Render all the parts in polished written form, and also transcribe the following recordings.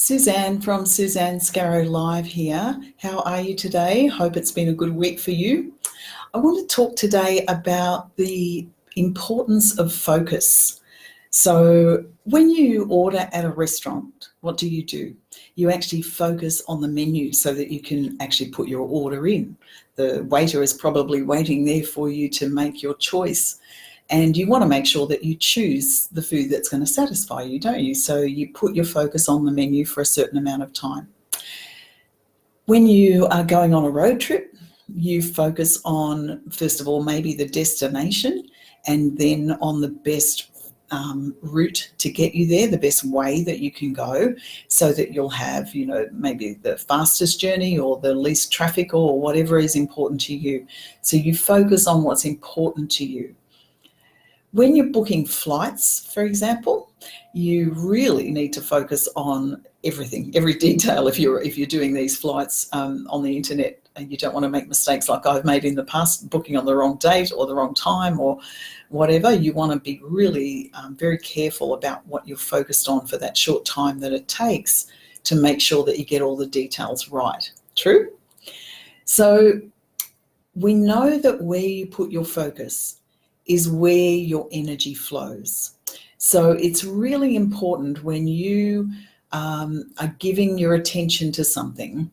Suzanne from Suzanne Scarrow Live here. How are you today? Hope it's been a good week for you. I want to talk today about the importance of focus. So when you order at a restaurant, what do? You actually focus on the menu so that you can actually put your order in. The waiter is probably waiting there for you to make your choice. And you want to make sure that you choose the food that's going to satisfy you, don't you? So you put your focus on the menu for a certain amount of time. When you are going on a road trip, you focus on, first of all, maybe the destination, and then on the best route to get you there, the best way that you can go, so that you'll have, maybe the fastest journey or the least traffic or whatever is important to you. So you focus on what's important to you. When you're booking flights, for example, you really need to focus on everything, every detail. If you're doing these flights on the internet, and you don't want to make mistakes like I've made in the past, booking on the wrong date or the wrong time or whatever. You want to be really very careful about what you're focused on for that short time that it takes to make sure that you get all the details right. True? So we know that where you put your focus is where your energy flows. So it's really important when you are giving your attention to something,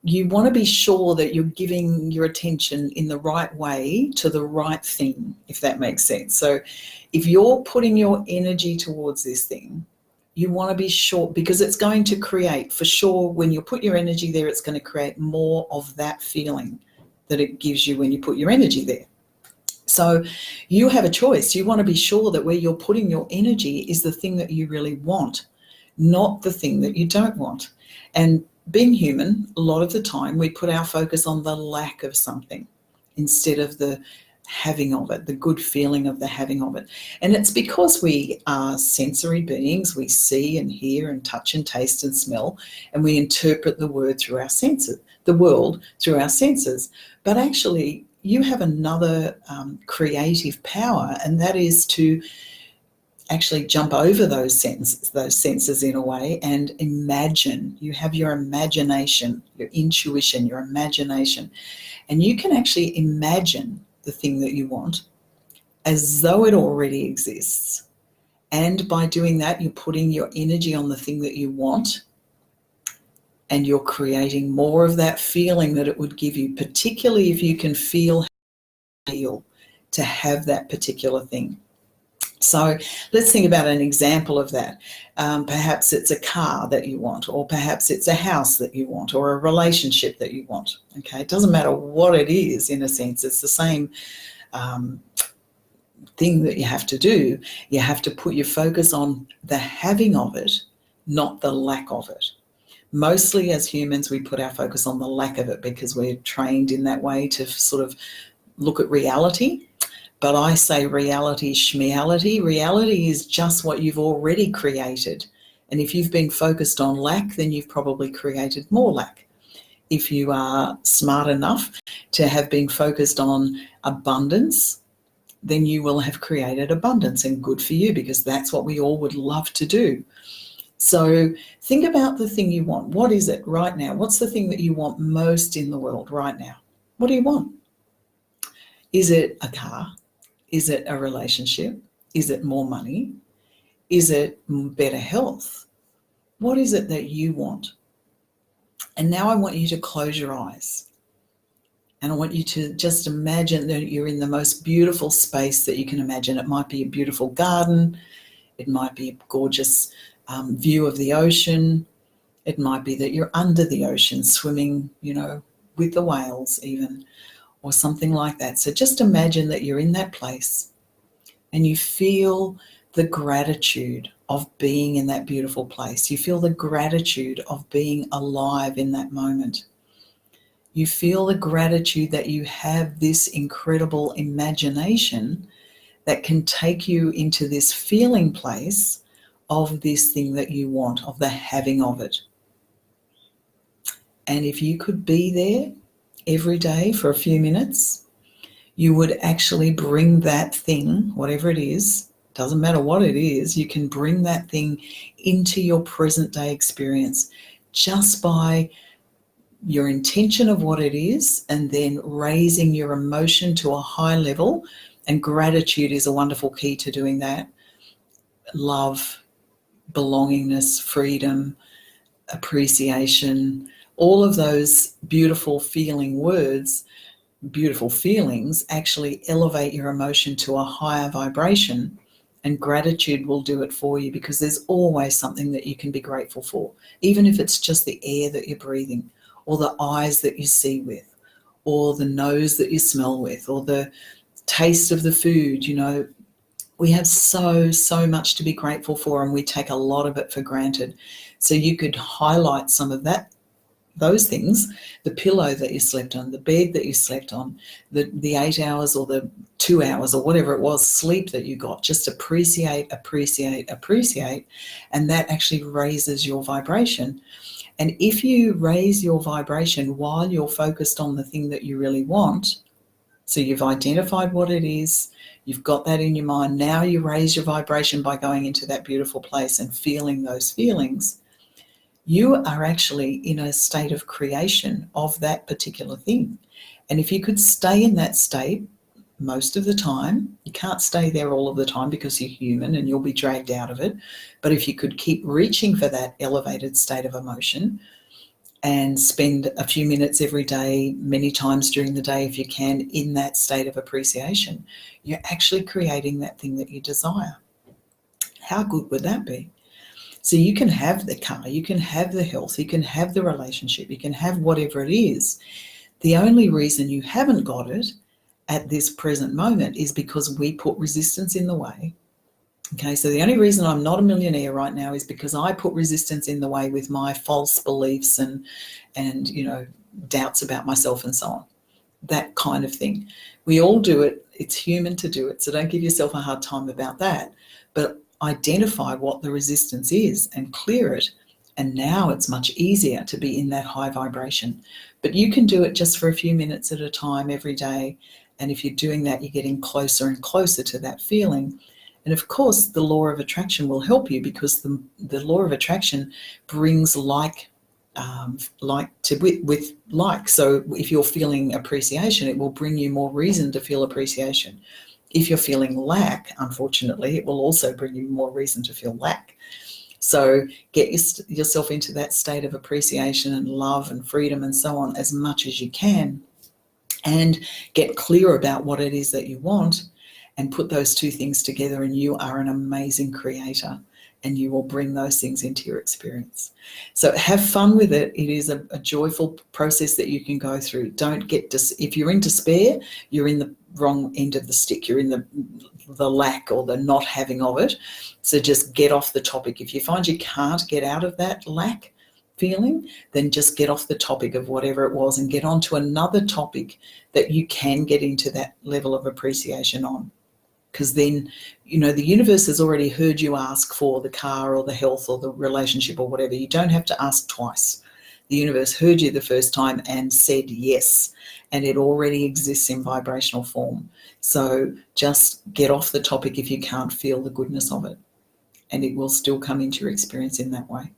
you want to be sure that you're giving your attention in the right way to the right thing, if that makes sense. So if you're putting your energy towards this thing, you want to be sure, because it's going to create, for sure, when you put your energy there, it's going to create more of that feeling that it gives you when you put your energy there. So you have a choice. You want to be sure that where you're putting your energy is the thing that you really want, not the thing that you don't want. And being human, a lot of the time we put our focus on the lack of something instead of the having of it, the good feeling of the having of it. And it's because we are sensory beings. We see and hear and touch and taste and smell, and we interpret the world through our senses. But actually, you have another creative power, and that is to actually jump over those senses in a way and imagine. You have your imagination, your intuition, your imagination, and you can actually imagine the thing that you want as though it already exists. And by doing that, you're putting your energy on the thing that you want, and you're creating more of that feeling that it would give you, particularly if you can feel to have that particular thing. So let's think about an example of that. Perhaps it's a car that you want, or perhaps it's a house that you want, or a relationship that you want. Okay, it doesn't matter what it is, in a sense. It's the same thing that you have to do. You have to put your focus on the having of it, not the lack of it. Mostly as humans, we put our focus on the lack of it because we're trained in that way to sort of look at reality. But I say reality is schmeality. Reality is just what you've already created. And if you've been focused on lack, then you've probably created more lack. If you are smart enough to have been focused on abundance, then you will have created abundance, and good for you, because that's what we all would love to do. So think about the thing you want. What is it right now? What's the thing that you want most in the world right now? What do you want? Is it a car? Is it a relationship? Is it more money? Is it better health? What is it that you want? And now I want you to close your eyes. And I want you to just imagine that you're in the most beautiful space that you can imagine. It might be a beautiful garden. It might be a gorgeous view of the ocean. It might be that you're under the ocean swimming, with the whales even, or something like that. So just imagine that you're in that place and you feel the gratitude of being in that beautiful place. You feel the gratitude of being alive in that moment. You feel the gratitude that you have this incredible imagination that can take you into this feeling place of this thing that you want, of the having of it. And if you could be there every day for a few minutes, you would actually bring that thing, whatever it is, doesn't matter what it is, you can bring that thing into your present day experience just by your intention of what it is, and then raising your emotion to a high level. And gratitude is a wonderful key to doing that. Love, belongingness, freedom, appreciation, all of those beautiful feeling words, beautiful feelings actually elevate your emotion to a higher vibration. And gratitude will do it for you, because there's always something that you can be grateful for, even if it's just the air that you're breathing, or the eyes that you see with, or the nose that you smell with, or the taste of the food. We have so much to be grateful for, and we take a lot of it for granted. So you could highlight some of those things: the pillow that you slept on, the bed that you slept on, the 8 hours or the 2 hours or whatever it was sleep that you got. Just appreciate, and that actually raises your vibration. And if you raise your vibration while you're focused on the thing that you really want, so you've identified what it is, you've got that in your mind, now you raise your vibration by going into that beautiful place and feeling those feelings, you are actually in a state of creation of that particular thing. And if you could stay in that state most of the time, you can't stay there all of the time because you're human and you'll be dragged out of it. But if you could keep reaching for that elevated state of emotion and spend a few minutes every day, many times during the day if you can, in that state of appreciation, you're actually creating that thing that you desire. How good would that be? So you can have the car, you can have the health, you can have the relationship, you can have whatever it is. The only reason you haven't got it at this present moment is because we put resistance in the way. Okay, so the only reason I'm not a millionaire right now is because I put resistance in the way with my false beliefs and doubts about myself and so on. That kind of thing. We all do it. It's human to do it. So don't give yourself a hard time about that. But identify what the resistance is and clear it. And now it's much easier to be in that high vibration. But you can do it just for a few minutes at a time every day. And if you're doing that, you're getting closer and closer to that feeling. And of course, the law of attraction will help you, because the law of attraction brings like with like. So if you're feeling appreciation, it will bring you more reason to feel appreciation. If you're feeling lack, unfortunately, it will also bring you more reason to feel lack. So get yourself into that state of appreciation and love and freedom and so on as much as you can, and get clear about what it is that you want, and put those two things together, and you are an amazing creator, and you will bring those things into your experience. So have fun with it. It is a joyful process that you can go through. Don't get if you're in despair, you're in the wrong end of the stick. You're in the lack or the not having of it. So just get off the topic. If you find you can't get out of that lack feeling, then just get off the topic of whatever it was and get onto another topic that you can get into that level of appreciation on. Because then, the universe has already heard you ask for the car or the health or the relationship or whatever. You don't have to ask twice. The universe heard you the first time and said yes, and it already exists in vibrational form. So just get off the topic if you can't feel the goodness of it, and it will still come into your experience in that way.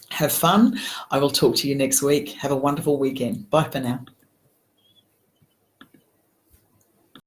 Have fun. I will talk to you next week. Have a wonderful weekend. Bye for now.